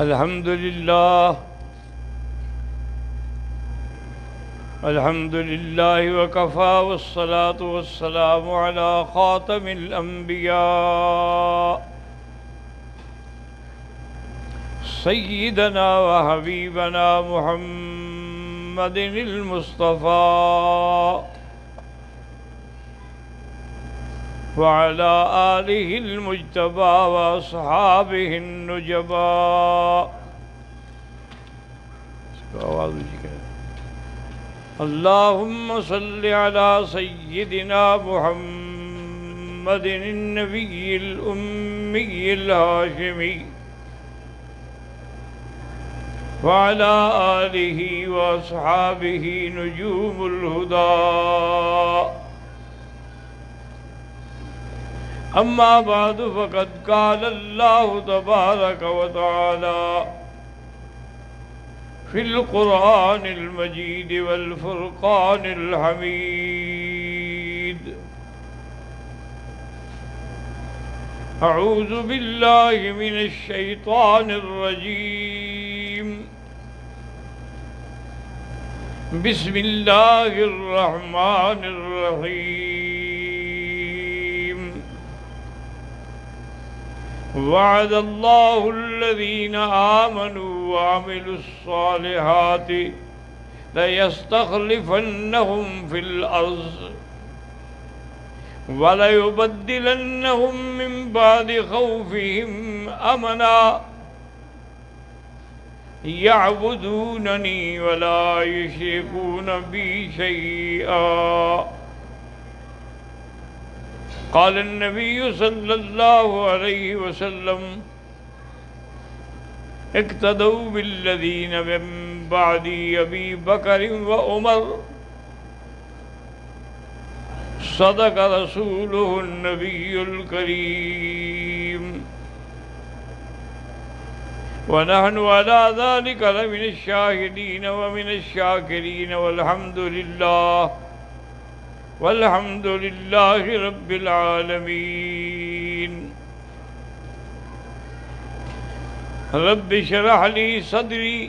الحمد لله الحمد لله وكفى والصلاة والسلام على خاتم الأنبياء سيدنا وحبيبنا محمد المصطفى وعلى آله المجتبى وأصحابه النجبى. اللهم صل على سيدنا محمد النبي الأمي الهاشمي وعلى آله وأصحابه نجوم الهدى. أما بعد فقد قال الله تبارك وتعالى في القرآن المجيد والفرقان الحميد: أعوذ بالله من الشيطان الرجيم. بسم الله الرحمن الرحيم. وعد الله الذين آمنوا وعملوا الصالحات ليستخلفنهم في الأرض وليبدلنهم من بعد خوفهم أمنا يعبدونني ولا يشركون بي شيئا. قال النبي صلى الله عليه وسلم: اقتدوا بالذين من بعد أبي بكر وعمر. صدق رسوله النبي الكريم، ونحن على ذلك لمن الشاهدين ومن الشاكرين، والحمد لله رب العالمين. رب اشرح لي صدري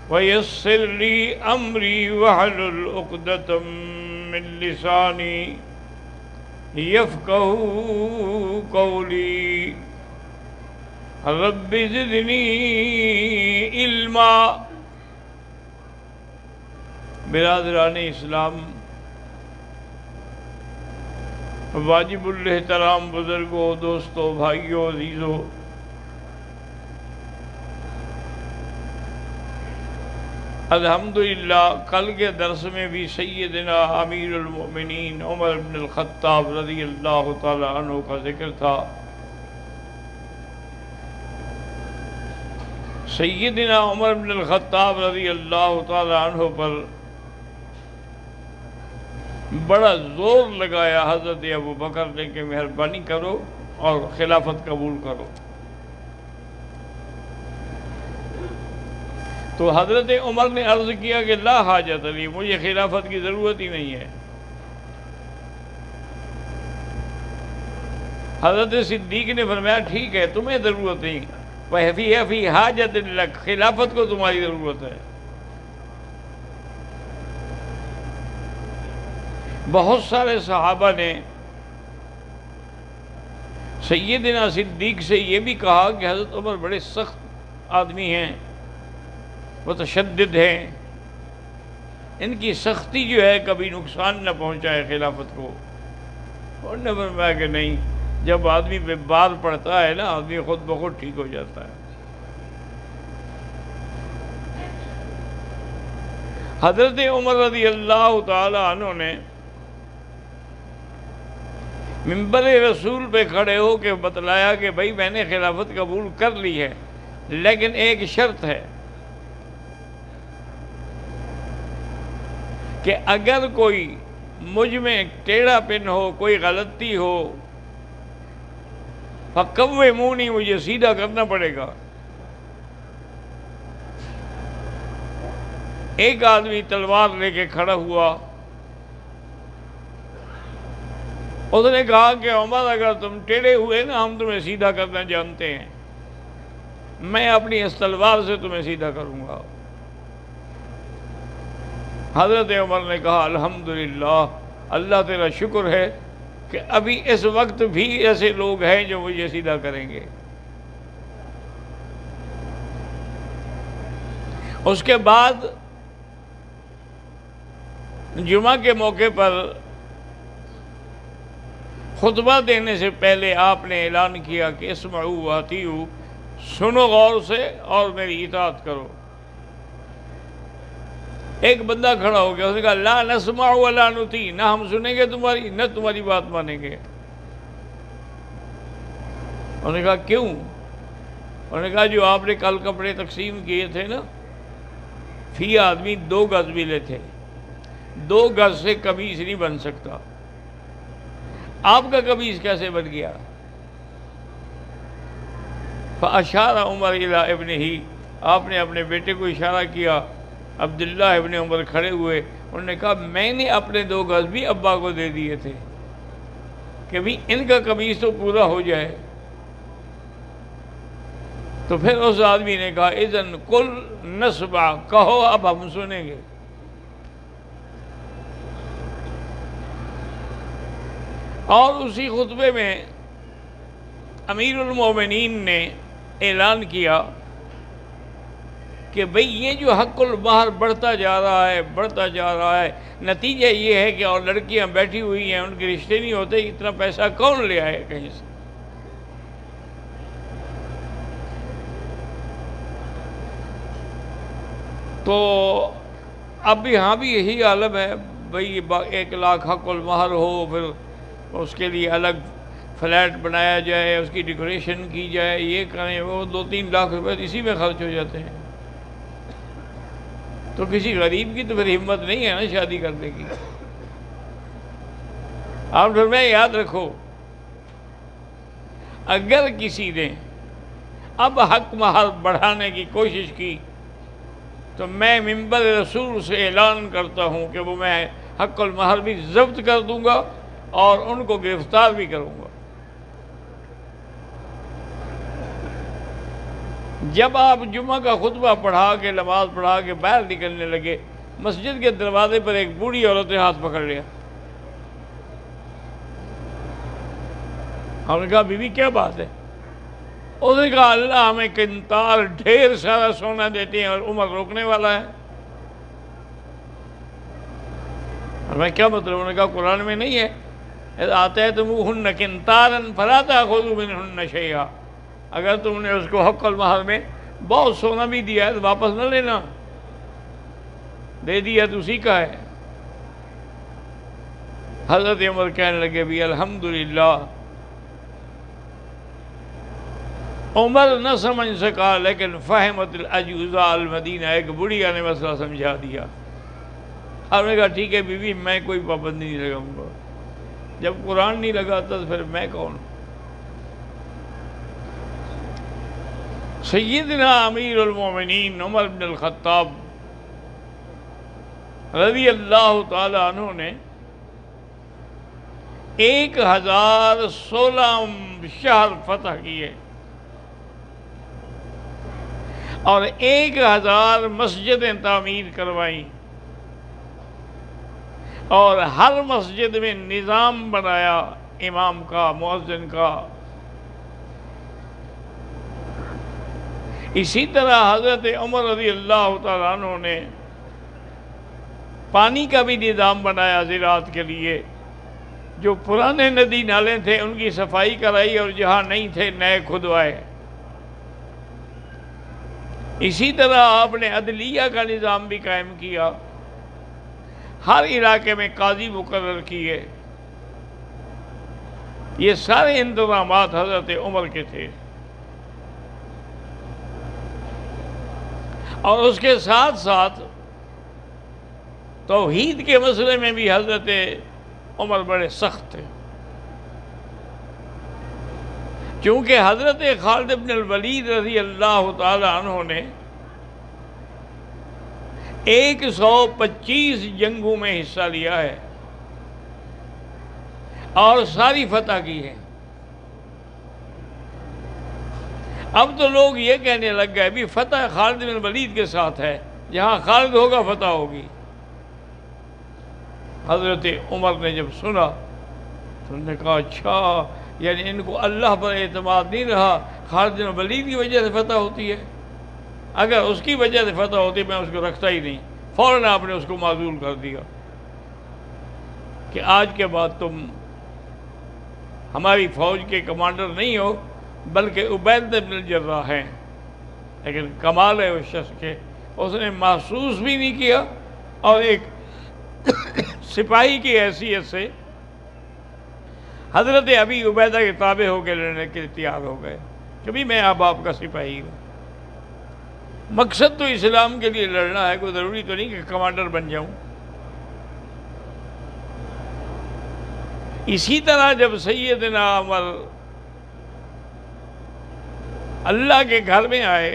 ويسر لي أمري واحلل عقدة من لساني يفقهوا قولي. رب زدني علما. برادران اسلام، واجب الاحترام بزرگوں، دوستوں، بھائیوں، عزیزوں، الحمدللہ کل کے درس میں بھی سیدنا امیر المؤمنین عمر بن الخطاب رضی اللہ تعالی عنہ کا ذکر تھا۔ سیدنا عمر بن الخطاب رضی اللہ تعالی عنہ پر بڑا زور لگایا حضرت ابو بکر نے کہ مہربانی کرو اور خلافت قبول کرو۔ تو حضرت عمر نے عرض کیا کہ لا حاجت لی، مجھے خلافت کی ضرورت ہی نہیں ہے۔ حضرت صدیق نے فرمایا ٹھیک ہے، تمہیں ضرورت نہیں، فی حاجت لک، خلافت کو تمہاری ضرورت ہے۔ بہت سارے صحابہ نے سیدنا صدیق سے یہ بھی کہا کہ حضرت عمر بڑے سخت آدمی ہیں، متشدد ہیں، ان کی سختی جو ہے کبھی نقصان نہ پہنچائے خلافت کو۔ انہوں نے فرمایا کہ نہیں، جب آدمی پہ بار پڑتا ہے نا، آدمی خود بخود ٹھیک ہو جاتا ہے۔ حضرت عمر رضی اللہ تعالی عنہ نے منبر رسول پہ کھڑے ہو کے بتلایا کہ بھائی میں نے خلافت قبول کر لی ہے، لیکن ایک شرط ہے کہ اگر کوئی مجھ میں ٹیڑھا پن ہو، کوئی غلطی ہو، فقومونی، مجھے سیدھا کرنا پڑے گا۔ ایک آدمی تلوار لے کے کھڑا ہوا، اس نے کہا کہ عمر اگر تم ٹیڑھے ہوئے نا، ہم تمہیں سیدھا کرنا جانتے ہیں۔ میں اپنی اس تلوار سے تمہیں سیدھا کروں گا۔ حضرت عمر نے کہا الحمدللہ، اللہ تیرا شکر ہے کہ ابھی اس وقت بھی ایسے لوگ ہیں جو مجھے سیدھا کریں گے۔ اس کے بعد جمعہ کے موقع پر خطبہ دینے سے پہلے آپ نے اعلان کیا کہ اسمعوا واطیعوا، سنو غور سے اور میری اطاعت کرو۔ ایک بندہ کھڑا ہو گیا، اس نے کہا لا نسمع ولا نطیع، نہ ہم سنیں گے تمہاری نہ تمہاری بات مانیں گے۔ انہوں نے کہا کیوں؟ انہوں نے کہا جو آپ نے کل کپڑے تقسیم کیے تھے نا، فی آدمی 2 گز ملے تھے، 2 گز سے قمیص نہیں بن سکتا، آپ کا قمیص کیسے بن گیا؟ فاشار عمر الی ابنہ، آپ نے اپنے بیٹے کو اشارہ کیا۔ عبداللہ ابن عمر کھڑے ہوئے، انہوں نے کہا میں نے اپنے 2 گز بھی ابا کو دے دیے تھے کہ بھی ان کا قمیص تو پورا ہو جائے۔ تو پھر اس آدمی نے کہا اذن قل نسمع، کہو اب ہم سنیں گے۔ اور اسی خطبے میں امیر المومنین نے اعلان کیا کہ بھئی یہ جو حق المہر بڑھتا جا رہا ہے، نتیجہ یہ ہے کہ اور لڑکیاں بیٹھی ہوئی ہیں، ان کے رشتے نہیں ہوتے، اتنا پیسہ کون لے آئے کہیں سے؟ تو اب یہاں بھی یہی عالم ہے، بھئی 1 لاکھ حق المہر ہو، پھر اس کے لیے الگ فلیٹ بنایا جائے، اس کی ڈیکوریشن کی جائے، یہ کریں وہ 2-3 لاکھ روپے اسی میں خرچ ہو جاتے ہیں۔ تو کسی غریب کی تو پھر ہمت نہیں ہے نا شادی کرنے کی۔ آپ میں یاد رکھو، اگر کسی نے اب حق مہر بڑھانے کی کوشش کی تو میں منبر رسول سے اعلان کرتا ہوں کہ وہ میں حق المہر بھی ضبط کر دوں گا اور ان کو گرفتار بھی کروں گا۔ جب آپ جمعہ کا خطبہ پڑھا کے نماز پڑھا کے باہر نکلنے لگے، مسجد کے دروازے پر ایک بوڑھی عورت نے ہاتھ پکڑ لیا۔ ہم نے کہا بی بی کیا بات ہے؟ اس نے کہا اللہ ہمیں قنطار ڈھیر سارا سونا دیتے ہیں اور عمر روکنے والا ہے۔ ہمیں کیا مطلب؟ انہوں نے کہا قرآن میں نہیں ہے آتیتموہن قنطارا فلا تأخذوا منہن شیئا، اگر تم نے اس کو حق المہر میں بہت سونا بھی دیا ہے تو واپس نہ لینا، دے دیا تو اسی کا ہے۔ حضرت عمر کہنے لگے بھی الحمدللہ، عمر نہ سمجھ سکا لیکن فہمت العجوزہ المدینہ، ایک بڑھیا نے مسئلہ سمجھا دیا۔ اور نے کہا ٹھیک ہے بی بی، میں کوئی پابندی نہیں لگاؤں گا، جب قرآن نہیں لگاتا تو پھر میں کون؟ سیدنا امیر المومنین عمر بن الخطاب رضی اللہ تعالی عنہ نے 1016 شہر فتح کیے اور 1000 مسجدیں تعمیر کروائیں اور ہر مسجد میں نظام بنایا امام کا، مؤذن کا۔ اسی طرح حضرت عمر رضی اللہ تعالیٰ عنہ نے پانی کا بھی نظام بنایا زراعت کے لیے، جو پرانے ندی نالے تھے ان کی صفائی کرائی اور جہاں نہیں تھے نئے کھدوائے۔ اسی طرح آپ نے عدلیہ کا نظام بھی قائم کیا، ہر علاقے میں قاضی مقرر کیے۔ یہ سارے انتظامات حضرت عمر کے تھے۔ اور اس کے ساتھ ساتھ توحید کے مسئلے میں بھی حضرت عمر بڑے سخت تھے، چونکہ حضرت خالد بن الولید رضی اللہ تعالی عنہ نے 125 جنگوں میں حصہ لیا ہے اور ساری فتح کی ہے۔ اب تو لوگ یہ کہنے لگ گئے بھی فتح خالد بن ولید کے ساتھ ہے، جہاں خالد ہوگا فتح ہوگی۔ حضرت عمر نے جب سنا تو انہوں نے کہا اچھا، یعنی ان کو اللہ پر اعتماد نہیں رہا، خالد بن ولید کی وجہ سے فتح ہوتی ہے؟ اگر اس کی وجہ سے فتح ہوتی میں اس کو رکھتا ہی نہیں۔ فوراً آپ نے اس کو معزول کر دیا کہ آج کے بعد تم ہماری فوج کے کمانڈر نہیں ہو، بلکہ عبیدہ بن الجراح ہیں۔ لیکن کمال ہے اس شخص کے، اس نے محسوس بھی نہیں کیا اور ایک سپاہی کی حیثیت سے حضرت ابی عبیدہ کے تابع ہو کے لڑنے کے لیے تیار ہو گئے کہ بھی میں اب آپ کا سپاہی ہوں۔ مقصد تو اسلام کے لیے لڑنا ہے، کوئی ضروری تو نہیں کہ کمانڈر بن جاؤں۔ اسی طرح جب سیدنا عمر اللہ کے گھر میں آئے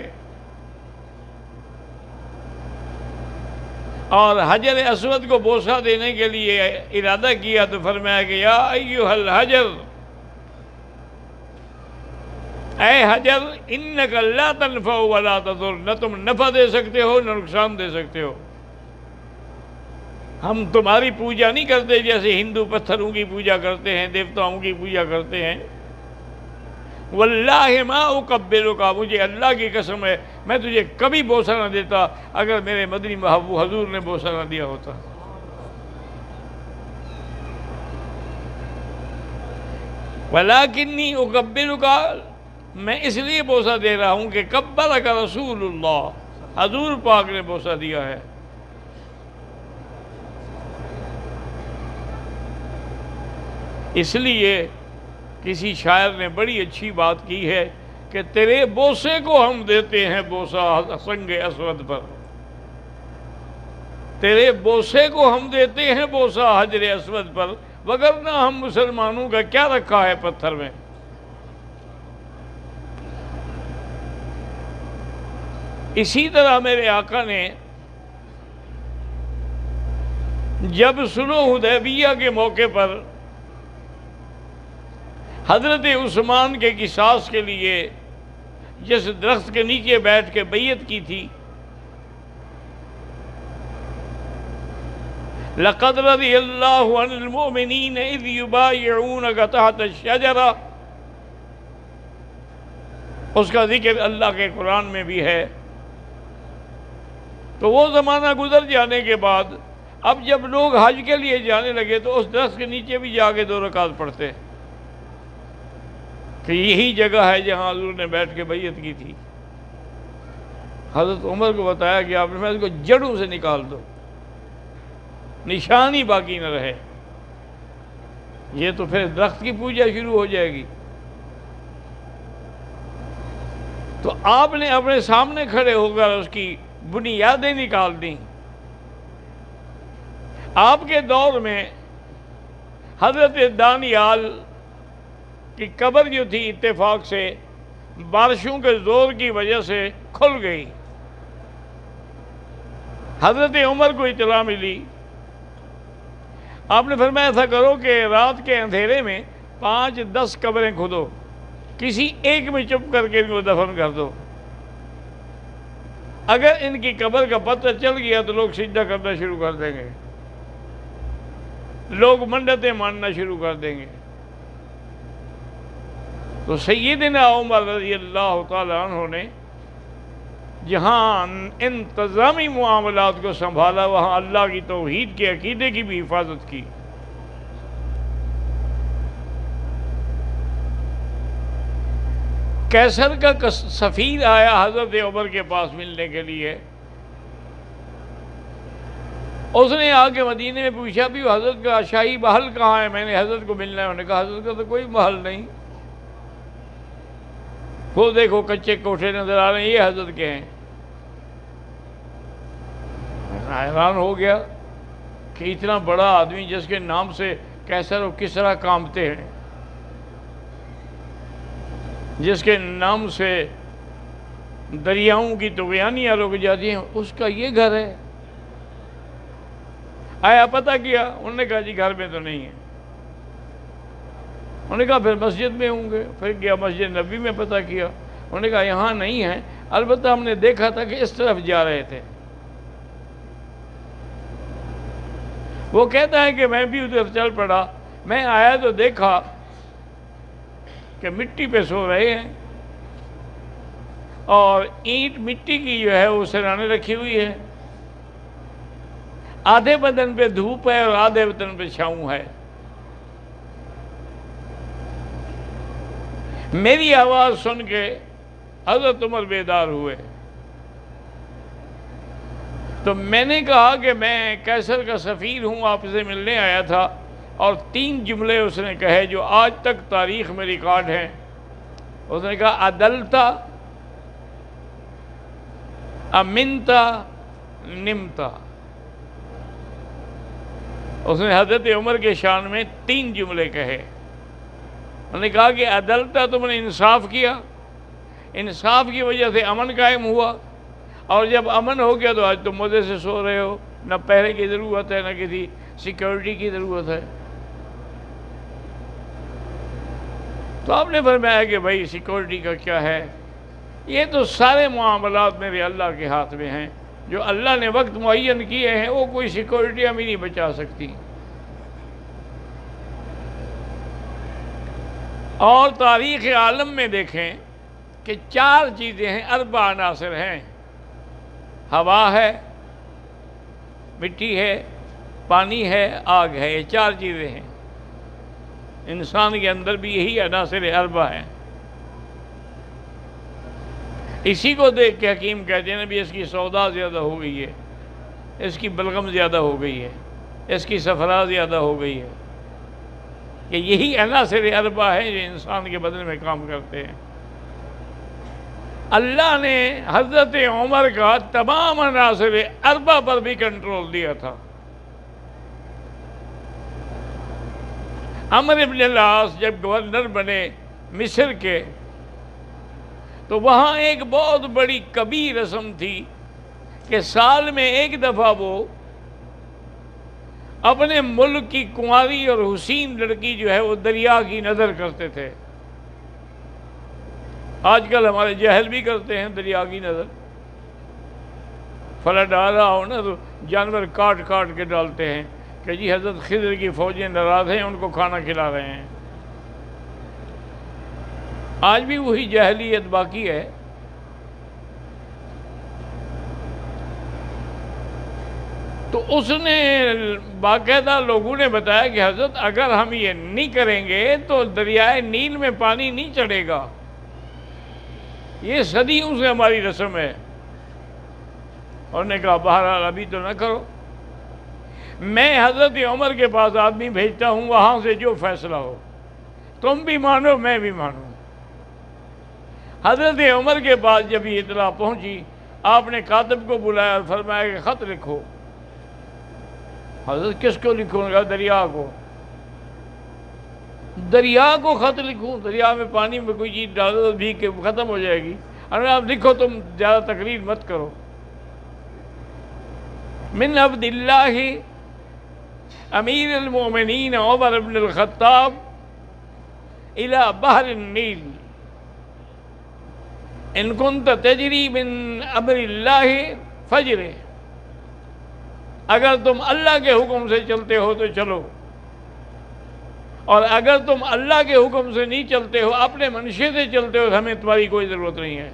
اور حجر اسود کو بوسہ دینے کے لیے ارادہ کیا تو فرمایا کہ یا ایھا الحجر، اے حجر انک لا تنفع ولا تضر، نہ تم نفع دے سکتے ہو نہ نقصان دے سکتے ہو۔ ہم تمہاری پوجا نہیں کرتے جیسے ہندو پتھروں کی پوجا کرتے ہیں، دیوتاؤں کی پوجا کرتے ہیں۔ واللہ ما اقبلک، مجھے اللہ کی قسم ہے میں تجھے کبھی بوسہ نہ دیتا اگر میرے مدنی محبوب حضور نے بوسہ نہ دیا ہوتا۔ ولکنی اقبلک، میں اس لیے بوسہ دے رہا ہوں کہ قبلک رسول اللہ، حضور پاک نے بوسہ دیا ہے۔ اس لیے کسی شاعر نے بڑی اچھی بات کی ہے کہ تیرے بوسے کو ہم دیتے ہیں بوسہ سنگ اسود پر، تیرے بوسے کو ہم دیتے ہیں بوسہ حجر اسود پر، وگرنہ ہم مسلمانوں کا کیا رکھا ہے پتھر میں۔ اسی طرح میرے آقا نے جب صلح حدیبیہ کے موقع پر حضرت عثمان کے قصاص کے لیے جس درخت کے نیچے بیٹھ کے بیعت کی تھی، لَقَدْ رَضِيَ اللَّهُ عَنِ الْمُؤْمِنِينَ إِذْ يُبَايِعُونَكَ تَحْتَ الشَّجَرَةِ، اس کا ذکر اللہ کے قرآن میں بھی ہے۔ تو وہ زمانہ گزر جانے کے بعد اب جب لوگ حج کے لیے جانے لگے تو اس درخت کے نیچے بھی جا کے 2 رکعت پڑھتے کہ یہی جگہ ہے جہاں حضور نے بیٹھ کے بیعت کی تھی۔ حضرت عمر کو بتایا کہ آپ نے اس کو جڑوں سے نکال دو، نشان ہی باقی نہ رہے، یہ تو پھر درخت کی پوجا شروع ہو جائے گی۔ تو آپ نے اپنے سامنے کھڑے ہو کر اس کی بنیادیں نکال دیں۔ آپ کے دور میں حضرت دانیال کی قبر جو تھی اتفاق سے بارشوں کے زور کی وجہ سے کھل گئی۔ حضرت عمر کو اطلاع ملی، آپ نے فرمایا ایسا کرو کہ رات کے اندھیرے میں 5-10 قبریں کھودو، کسی ایک میں چپ کر کے ان کو دفن کر دو، اگر ان کی قبر کا پتہ چل گیا تو لوگ سجدہ کرنا شروع کر دیں گے، لوگ منتیں ماننا شروع کر دیں گے۔ تو سیدنا عمر رضی اللہ تعالی عنہ نے جہاں انتظامی معاملات کو سنبھالا وہاں اللہ کی توحید کے عقیدے کی بھی حفاظت کی۔ کیسر کا سفیر آیا حضرت عمر کے پاس ملنے کے لیے، اس نے آ کے مدینے میں پوچھا بھی حضرت کا شاہی محل کہاں ہے، میں نے حضرت کو ملنا ہے۔ انہوں نے کہا حضرت کا تو کوئی محل نہیں، وہ دیکھو کچے کوٹھے نظر آ رہے ہیں، یہ حضرت کے ہیں۔ حیران ہو گیا کہ اتنا بڑا آدمی جس کے نام سے کیسر و کسریٰ کانپتے ہیں، جس کے نام سے دریاؤں کی طغیانیاں رک جاتی ہیں، اس کا یہ گھر ہے۔ آیا پتہ کیا، انہوں نے کہا جی گھر میں تو نہیں ہے۔ انہوں نے کہا پھر مسجد میں ہوں گے، پھر گیا مسجد نبی میں پتہ کیا، انہوں نے کہا یہاں نہیں ہے، البتہ ہم نے دیکھا تھا کہ اس طرف جا رہے تھے۔ وہ کہتا ہے کہ میں بھی ادھر چل پڑا، میں آیا تو دیکھا کہ مٹی پہ سو رہے ہیں، اور اینٹ مٹی کی جو ہے وہ سرانے رکھی ہوئی ہے، آدھے بدن پہ دھوپ ہے اور آدھے بدن پہ چھاؤں ہے۔ میری آواز سن کے حضرت عمر بیدار ہوئے، تو میں نے کہا کہ میں قیصر کا سفیر ہوں، آپ سے ملنے آیا تھا، اور 3 جملے اس نے کہے جو آج تک تاریخ میں ریکارڈ ہیں۔ اس نے کہا عدلتا، امنتا، نمتا۔ اس نے حضرت عمر کے شان میں 3 جملے کہے۔ انہوں نے کہا کہ عدلتا، تم نے انصاف کیا، انصاف کی وجہ سے امن قائم ہوا، اور جب امن ہو گیا تو آج تم مزے سے سو رہے ہو، نہ پہرے کی ضرورت ہے، نہ کسی سیکیورٹی کی ضرورت ہے۔ تو آپ نے فرمایا کہ بھائی سیکیورٹی کا کیا ہے، یہ تو سارے معاملات میرے اللہ کے ہاتھ میں ہیں، جو اللہ نے وقت معین کیے ہیں وہ کوئی سیکیورٹی ہمیں نہیں بچا سکتی۔ اور تاریخ عالم میں دیکھیں کہ 4 چیزیں ہیں، 4 عناصر ہیں، ہوا ہے، مٹی ہے، پانی ہے، آگ ہے، یہ 4 چیزیں ہیں۔ انسان کے اندر بھی یہی عناصر 4 ہیں۔ اسی کو دیکھ کے حکیم کہتے ہیں نبی اس کی سودا زیادہ ہو گئی ہے، اس کی بلغم زیادہ ہو گئی ہے، اس کی صفرا زیادہ ہو گئی ہے، کہ یہی عناصر 4 ہیں جو انسان کے بدن میں کام کرتے ہیں۔ اللہ نے حضرت عمر کا تمام عناصر 4 پر بھی کنٹرول دیا تھا۔ عمرو بن العاص جب گورنر بنے مصر کے، تو وہاں ایک بہت بڑی کبیر رسم تھی کہ سال میں 1 دفعہ وہ اپنے ملک کی کنواری اور حسین لڑکی جو ہے وہ دریا کی نظر کرتے تھے۔ آج کل ہمارے جاہل بھی کرتے ہیں دریا کی نظر، فلا ڈالا ہو نا تو جانور کاٹ کاٹ کے ڈالتے ہیں کہ جی حضرت خضر کی فوجیں ناراض ہیں، ان کو کھانا کھلا رہے ہیں۔ آج بھی وہی جاہلیت باقی ہے۔ تو اس نے باقاعدہ لوگوں نے بتایا کہ حضرت اگر ہم یہ نہیں کریں گے تو دریائے نیل میں پانی نہیں چڑھے گا، یہ صدیوں سے ہماری رسم ہے۔ اور نے کہا بہرحال ابھی تو نہ کرو، میں حضرت عمر کے پاس آدمی بھیجتا ہوں، وہاں سے جو فیصلہ ہو، تم بھی مانو میں بھی مانوں۔ حضرت عمر کے پاس جب یہ اطلاع پہنچی، آپ نے کاتب کو بلایا اور فرمایا کہ خط لکھو۔ حضرت کس کو لکھوں گا؟ دریا کو۔ دریا کو خط لکھوں؟ دریا میں پانی میں کوئی چیز ڈالو تو بھیگ کے ختم ہو جائے گی۔ اگر آپ لکھو، تم زیادہ تقریر مت کرو۔ من عبد اللہ امیر المومنین عمر بن الخطاب الى بحر النیل ان کنت تجری من امر اللہ فجر۔ اگر تم اللہ کے حکم سے چلتے ہو تو چلو، اور اگر تم اللہ کے حکم سے نہیں چلتے ہو، اپنے منشے سے چلتے ہو، تو ہمیں تمہاری کوئی ضرورت نہیں ہے۔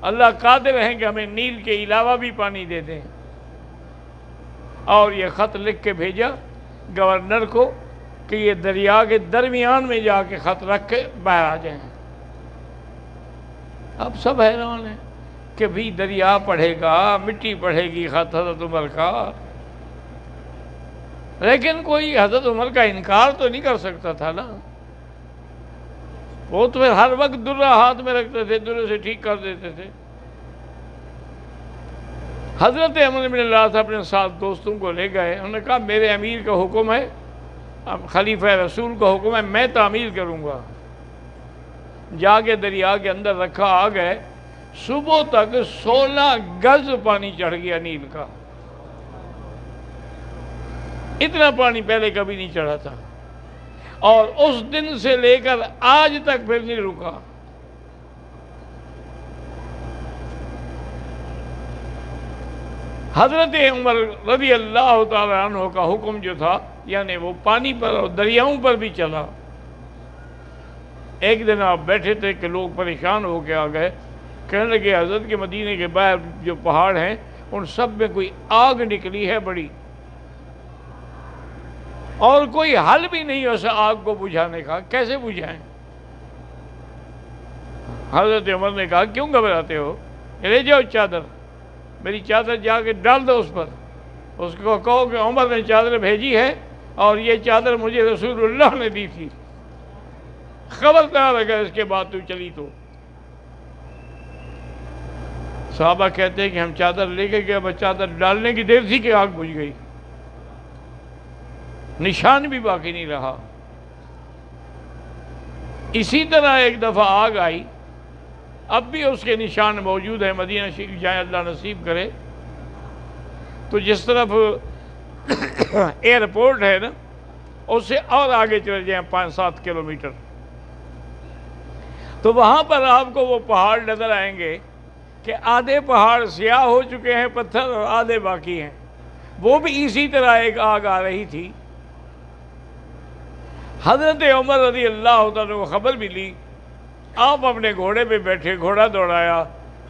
اللہ قادر ہیں کہ ہمیں نیل کے علاوہ بھی پانی دے دیں۔ اور یہ خط لکھ کے بھیجا گورنر کو کہ یہ دریا کے درمیان میں جا کے خط رکھ کے باہر آ جائیں۔ اب سب حیران ہیں کہ بھی دریا پڑھے گا، مٹی پڑھے گی خط حضرت عمر کا، لیکن کوئی حضرت عمر کا انکار تو نہیں کر سکتا تھا نا۔ وہ تو پھر ہر وقت درہ ہاتھ میں رکھتے تھے، درے سے ٹھیک کر دیتے تھے۔ حضرت عمر بن العاص اپنے ساتھ دوستوں کو لے گئے، انہوں نے کہا میرے امیر کا حکم ہے، اب خلیفہ رسول کا حکم ہے، میں تعمیر کروں گا۔ جا کے دریا کے اندر رکھا، آ گئے، صبح تک 16 گز پانی چڑھ گیا نیل کا۔ اتنا پانی پہلے کبھی نہیں چڑھا تھا، اور اس دن سے لے کر آج تک پھر نہیں رکا۔ حضرت عمر رضی اللہ تعالیٰ عنہ کا حکم جو تھا، یعنی وہ پانی پر اور دریاؤں پر بھی چلا۔ ایک دن آپ بیٹھے تھے کہ لوگ پریشان ہو کے آ گئے، کہنے لگے حضرت کے مدینے کے باہر جو پہاڑ ہیں ان سب میں کوئی آگ نکلی ہے بڑی، اور کوئی حل بھی نہیں اس آگ کو بجھانے کا، کیسے بجھائیں؟ حضرت عمر نے کہا کیوں گھبراتے ہو، لے جاؤ چادر، میری چادر جا کے ڈال دو اس پر، اس کو کہو کہ عمر نے چادر بھیجی ہے اور یہ چادر مجھے رسول اللہ نے دی تھی، خبردار اگر اس کے بعد تو چلی تو۔ صحابہ کہتے ہیں کہ ہم چادر لے کے گئے، بس چادر ڈالنے کی دیر تھی کہ آگ بجھ گئی، نشان بھی باقی نہیں رہا۔ اسی طرح ایک دفعہ آگ آئی، اب بھی اس کے نشان موجود ہیں، مدینہ شریف جائیں اللہ نصیب کرے تو جس طرف ایئرپورٹ ہے نا اس سے اور آگے چلے جائیں 5-7 کلومیٹر، تو وہاں پر آپ کو وہ پہاڑ نظر آئیں گے کہ آدھے پہاڑ سیاہ ہو چکے ہیں پتھر اور آدھے باقی ہیں۔ وہ بھی اسی طرح ایک آگ آ رہی تھی۔ حضرت عمر رضی اللہ تعالیٰ کو خبر ملی، آپ اپنے گھوڑے پہ بیٹھے، گھوڑا دوڑایا،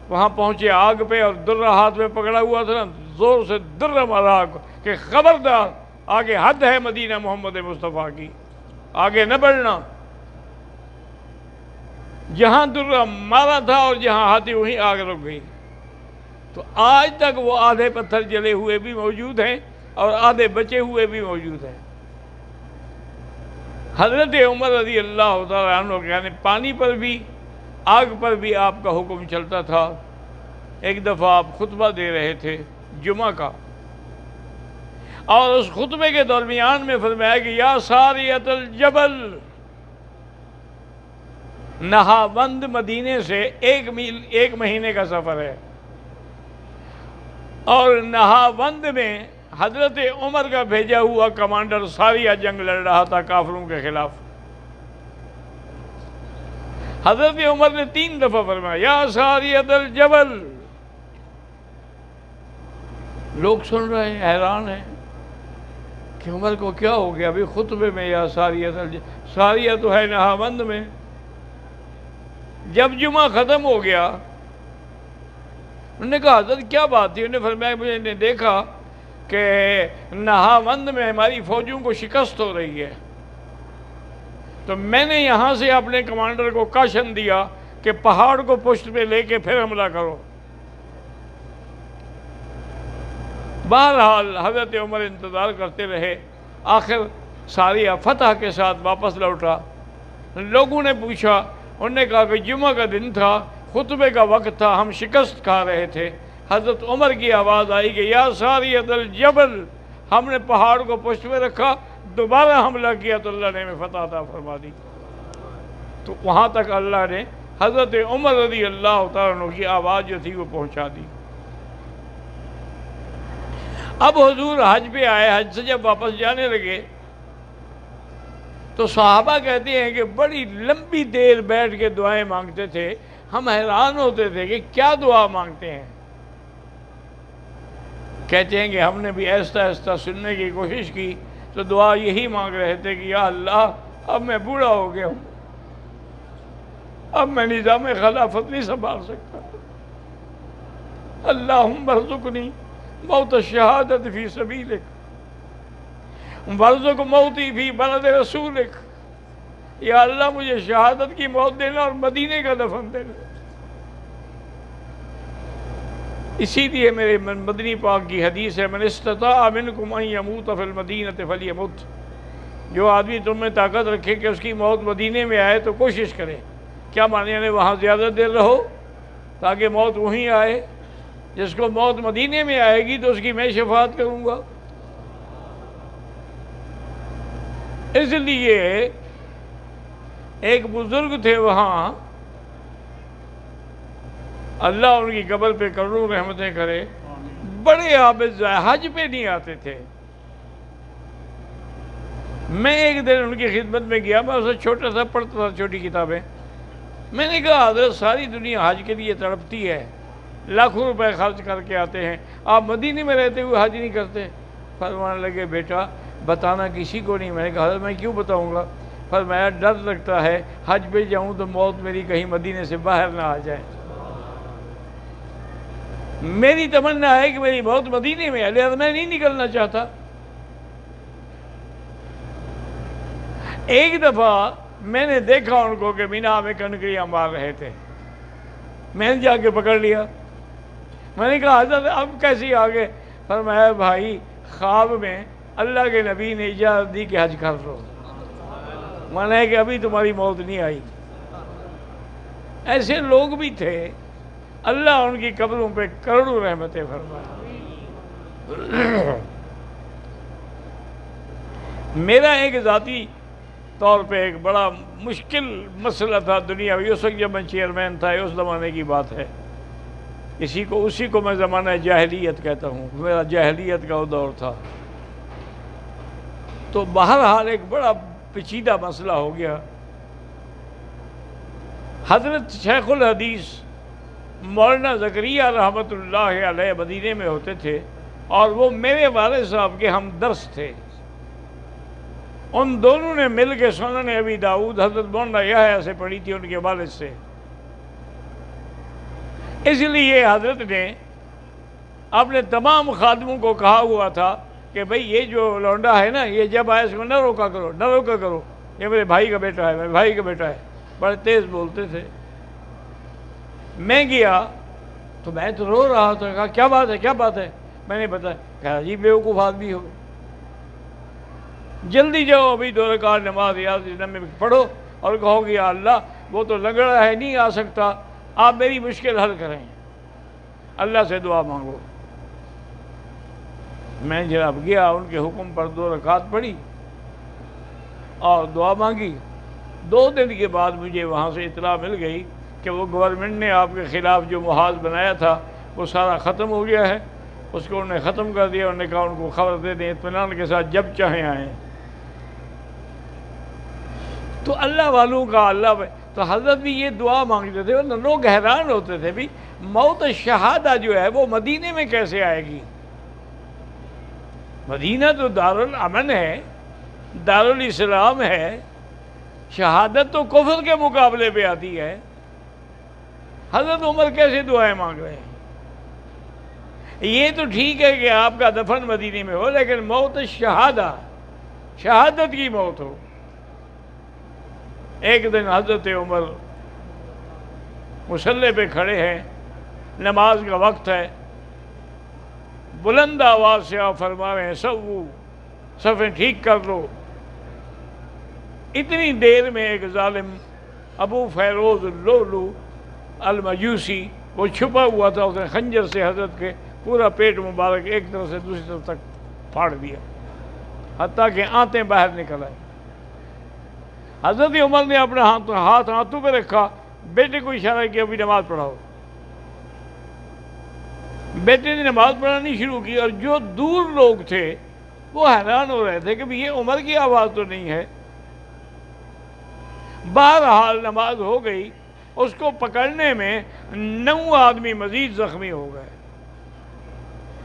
وہاں پہنچے آگ پہ اور درہ ہاتھ میں پکڑا ہوا تھا نا، زور سے درہ مارا آگ کہ خبردار آگے حد ہے مدینہ محمد مصطفیٰ کی، آگے نہ بڑھنا۔ جہاں درہ مارا تھا اور جہاں ہاتھی وہیں آگ رک گئی۔ تو آج تک وہ آدھے پتھر جلے ہوئے بھی موجود ہیں اور آدھے بچے ہوئے بھی موجود ہیں۔ حضرت عمر رضی اللہ تعالیٰ عنہ یعنی پانی پر بھی آگ پر بھی آپ کا حکم چلتا تھا۔ ایک دفعہ آپ خطبہ دے رہے تھے جمعہ کا، اور اس خطبے کے درمیان میں فرمایا کہ یا ساریۃ الجبل، نہاوند مدینے سے 1 میل 1 مہینے کا سفر ہے، اور نہاوند میں حضرت عمر کا بھیجا ہوا کمانڈر ساریہ جنگ لڑ رہا تھا کافروں کے خلاف۔ حضرت عمر نے 3 دفعہ فرمایا یا ساریۃ الجبل۔ لوگ سن رہے ہیں، حیران ہیں کہ عمر کو کیا ہو گیا، ابھی خطبے میں یا ساریۃ الجبل، ساریہ تو ہے نہاوند میں۔ جب جمعہ ختم ہو گیا انہوں نے کہا حضرت کیا بات تھی؟ انہوں نے فرمایا مجھے نے دیکھا کہ نہاوند میں ہماری فوجوں کو شکست ہو رہی ہے، تو میں نے یہاں سے اپنے کمانڈر کو کاشن دیا کہ پہاڑ کو پشت پہ لے کے پھر حملہ کرو۔ بہرحال حضرت عمر انتظار کرتے رہے، آخر ساریہ فتح کے ساتھ واپس لوٹا۔ لوگوں نے پوچھا، انہوں نے کہا کہ جمعہ کا دن تھا، خطبے کا وقت تھا، ہم شکست کھا رہے تھے، حضرت عمر کی آواز آئی کہ یا ساریۃ الجبل، ہم نے پہاڑ کو پشت میں رکھا، دوبارہ حملہ کیا تو اللہ نے ہمیں فتح عطا فرما دی۔ تو وہاں تک اللہ نے حضرت عمر رضی اللہ تعالیٰ عنہ کی آواز جو تھی وہ پہنچا دی۔ اب حضور حج پہ آئے، حج سے جب واپس جانے لگے تو صحابہ کہتے ہیں کہ بڑی لمبی دیر بیٹھ کے دعائیں مانگتے تھے، ہم حیران ہوتے تھے کہ کیا دعا مانگتے ہیں۔ کہتے ہیں کہ ہم نے بھی آہستہ آہستہ سننے کی کوشش کی تو دعا یہی مانگ رہے تھے کہ یا اللہ اب میں بوڑھا ہو گیا ہوں، اب میں نظام خلافت نہیں سنبھال سکتا، اللہم ارزقنی موت الشہادت فی سبیلک وارزق موتی فی بلد رسولک، یا اللہ مجھے شہادت کی موت دینا اور مدینے کا دفن دینا۔ اسی لیے میرے مدنی پاک کی حدیث ہے من استطاع منکم ان یموت فی المدینہ فلیمت، جو آدمی تم میں طاقت رکھے کہ اس کی موت مدینے میں آئے تو کوشش کرے۔ کیا معنی یعنی وہاں زیادہ دیر رہو تاکہ موت وہیں آئے؟ جس کو موت مدینے میں آئے گی تو اس کی میں شفاعت کروں گا۔ اس لیے ایک بزرگ تھے وہاں، اللہ ان کی قبر پہ کروڑوں رحمتیں کرے، بڑے عابد، حج پہ نہیں آتے تھے۔ میں ایک دن ان کی خدمت میں گیا، میں اسے چھوٹا سا پڑھتا تھا چھوٹی کتابیں، میں نے کہا حضرت ساری دنیا حج کے لیے تڑپتی ہے، لاکھوں روپے خرچ کر کے آتے ہیں، آپ مدینے میں رہتے ہوئے حج نہیں کرتے؟ فرمانے لگے بیٹا بتانا کسی کو نہیں۔ میں نے کہا حضرت میں کیوں بتاؤں گا؟ فرمایا ڈر لگتا ہے حج پہ جاؤں تو موت میری کہیں مدینے سے باہر نہ آ جائے۔ میری تمنا ہے کہ میری موت مدینے میں ہے، لہذا میں نہیں نکلنا چاہتا۔ ایک دفعہ میں نے دیکھا ان کو کہ مینا میں کنکریاں مار رہے تھے، میں نے جا کے پکڑ لیا۔ میں نے کہا حضرت اب کیسی آگے؟ فرمایا بھائی خواب میں اللہ کے نبی نے اجازت دی کہ حج کر لو، مانا ہے کہ ابھی تمہاری موت نہیں آئی۔ ایسے لوگ بھی تھے، اللہ ان کی قبروں پہ کروڑوں رحمتیں فرمائے۔ میرا ایک ذاتی طور پہ ایک بڑا مشکل مسئلہ تھا دنیاوی، اس وقت جب میں چیئرمین تھا، اس زمانے کی بات ہے، اسی کو میں زمانہ جاہلیت کہتا ہوں، میرا جاہلیت کا وہ دور تھا۔ تو بہرحال ایک بڑا پیچیدہ مسئلہ ہو گیا۔ حضرت شیخ الحدیث مولانا زکریا رحمۃ اللہ علیہ مدینے میں ہوتے تھے، اور وہ میرے والد صاحب کے ہمدرس تھے۔ ان دونوں نے مل کے سنن ابی داؤد حضرت مولانا یحییٰ سے پڑھی تھی ان کے والد سے۔ اس لیے حضرت نے اپنے تمام خادموں کو کہا ہوا تھا کہ بھئی یہ جو لونڈا ہے نا، یہ جب آئے اس کو نہ روکا کرو، نہ روکا کرو، یہ میرے بھائی کا بیٹا ہے، میرے بھائی کا بیٹا ہے۔ بڑے تیز بولتے تھے۔ میں گیا تو میں تو رو رہا تھا، کہا کیا بات ہے، کیا بات ہے؟ میں نے بتایا، کہا جی بیوقوف آدمی ہو، جلدی جاؤ ابھی 2 رکعت نماز یاد میں پڑھو اور کہو کہ یا اللہ وہ تو لنگڑا ہے نہیں آ سکتا، آپ میری مشکل حل کریں، اللہ سے دعا مانگو۔ میں جناب گیا، ان کے حکم پر 2 رکعت پڑھی اور دعا مانگی۔ 2 دن کے بعد مجھے وہاں سے اطلاع مل گئی کہ وہ گورنمنٹ نے آپ کے خلاف جو محاذ بنایا تھا وہ سارا ختم ہو گیا ہے، اس کو انہوں نے ختم کر دیا۔ انہوں نے کہا ان کو خبر دے دیں اطمینان کے ساتھ جب چاہیں آئیں۔ تو اللہ والوں کا اللہ، تو حضرت بھی یہ دعا مانگتے تھے، ورنہ لوگ حیران ہوتے تھے بھی موت شہادہ جو ہے وہ مدینے میں کیسے آئے گی؟ مدینہ تو دارالامن ہے، دارالاسلام ہے، شہادت تو کفر کے مقابلے پہ آتی ہے۔ حضرت عمر کیسے دعائیں مانگ رہے ہیں؟ یہ تو ٹھیک ہے کہ آپ کا دفن مدینے میں ہو، لیکن موت شہادہ، شہادت کی موت ہو۔ ایک دن حضرت عمر مصلی پہ کھڑے ہیں، نماز کا وقت ہے، بلند آواز سے آپ فرما رہے ہیں سوو، صفیں ٹھیک کر لو۔ اتنی دیر میں ایک ظالم ابو فیروز اللؤلؤ المجوسی، وہ چھپا ہوا تھا، اس نے خنجر سے حضرت کے پورا پیٹ مبارک ایک طرف سے دوسری طرف تک پھاڑ دیا، حتیٰ کہ آنتیں باہر نکل آئیں۔ حضرت عمر نے اپنا ہاتھ آنتوں پہ رکھا، بیٹے کو اشارہ کیا بھی نماز پڑھاؤ۔ بیٹے نے نماز پڑھانی شروع کی، اور جو دور لوگ تھے وہ حیران ہو رہے تھے کہ یہ عمر کی آواز تو نہیں ہے۔ بہرحال نماز ہو گئی، اس کو پکڑنے میں 9 آدمی مزید زخمی ہو گئے۔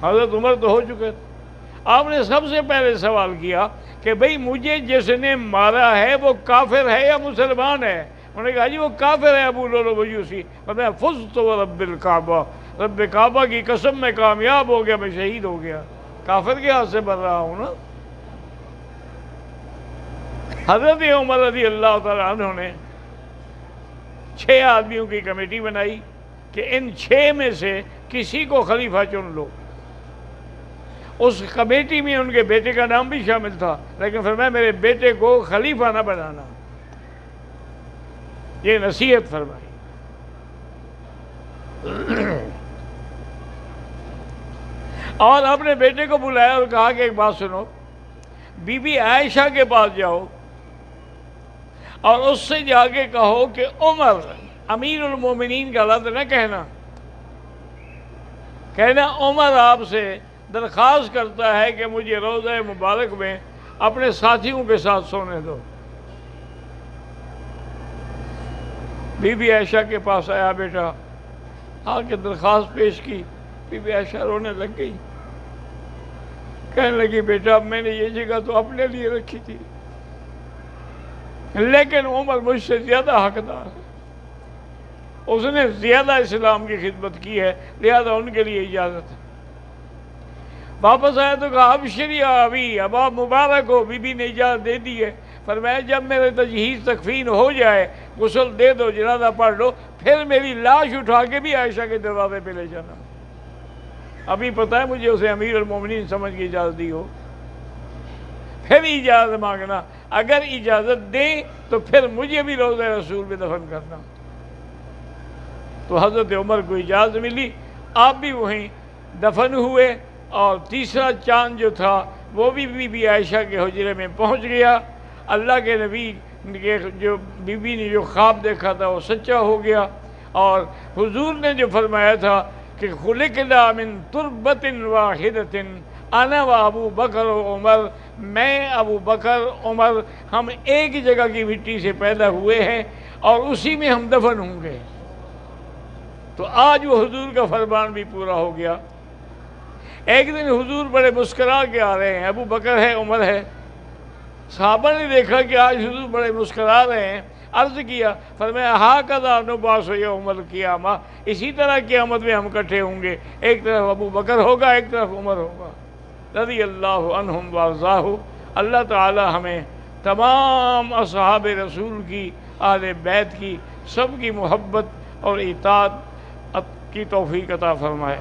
حضرت عمر تو ہو چکے تھے۔ آپ نے سب سے پہلے سوال کیا کہ بھئی مجھے جس نے مارا ہے وہ کافر ہے یا مسلمان ہے؟ انہوں نے کہا جی وہ کافر ہے ابو لؤلؤ مجوسی۔ فرمایا فزت ورب الکعبہ، رب کعبہ کی قسم میں کامیاب ہو گیا، میں شہید ہو گیا، کافر کے ہاتھ سے مر رہا ہوں نا۔ حضرت عمر رضی اللہ تعالیٰ عنہ نے 6 آدمیوں کی کمیٹی بنائی کہ ان 6 میں سے کسی کو خلیفہ چن لو۔ اس کمیٹی میں ان کے بیٹے کا نام بھی شامل تھا، لیکن فرمایا میرے بیٹے کو خلیفہ نہ بنانا، یہ نصیحت فرمائی۔ اور اپنے بیٹے کو بلایا اور کہا کہ ایک بات سنو، بی بی عائشہ کے پاس جاؤ اور اس سے جا کے کہو کہ عمر امیر المومنین کا لفظ نہ کہنا عمر آپ سے درخواست کرتا ہے کہ مجھے روضہ مبارک میں اپنے ساتھیوں کے ساتھ سونے دو۔ بی بی عائشہ کے پاس آیا بیٹا، آ کے درخواست پیش کی، بی بی عائشہ رونے لگ گئی، کہنے لگی بیٹا میں نے یہ جگہ تو اپنے لیے رکھی تھی، لیکن عمر مجھ سے زیادہ حقدار ہے، اس نے زیادہ اسلام کی خدمت کی ہے، لہذا ان کے لیے اجازت ہے۔ واپس آیا تو کہا ابشری یا ابی، اب آپ مبارک ہو، بی بی نے اجازت دے دی ہے۔ فرمایا جب میرے تجہیز تکفین ہو جائے، غسل دے دو، جنازہ پڑھ لو، پھر میری لاش اٹھا کے بھی عائشہ کے دروازے پہ لے جانا۔ ابھی پتہ ہے مجھے اسے امیر المومنین سمجھ کے اجازت دی ہو، پھر اجازت مانگنا، اگر اجازت دیں تو پھر مجھے بھی روضہ رسول میں دفن کرنا۔ تو حضرت عمر کو اجازت ملی، آپ بھی وہیں دفن ہوئے، اور تیسرا چاند جو تھا وہ بھی بی بی عائشہ کے حجرے میں پہنچ گیا۔ اللہ کے نبی کے جو بی بی نے جو خواب دیکھا تھا وہ سچا ہو گیا، اور حضور نے جو فرمایا تھا کہ خلقنا من تربۃ واحدۃ انا و ابو بکر و عمر، میں ابو بکر عمر ہم ایک جگہ کی مٹی سے پیدا ہوئے ہیں اور اسی میں ہم دفن ہوں گے۔ تو آج وہ حضور کا فرمان بھی پورا ہو گیا۔ ایک دن حضور بڑے مسکرا کے آ رہے ہیں، ابو بکر ہے، عمر ہے، صحابہ نے دیکھا کہ آج حضور بڑے مسکرا رہے ہیں، عرض کیا، فرمایا ھاکذا نبعث یوم القیامہ، اسی طرح قیامت میں ہم اکٹھے ہوں گے، ایک طرف ابو بکر ہوگا، ایک طرف عمر ہوگا، رضی اللہ عنہم وارضاہ۔ اللہ تعالی ہمیں تمام اصحاب رسول کی، اہل بیت کی، سب کی محبت اور اطاعت کی توفیق عطا فرمائے۔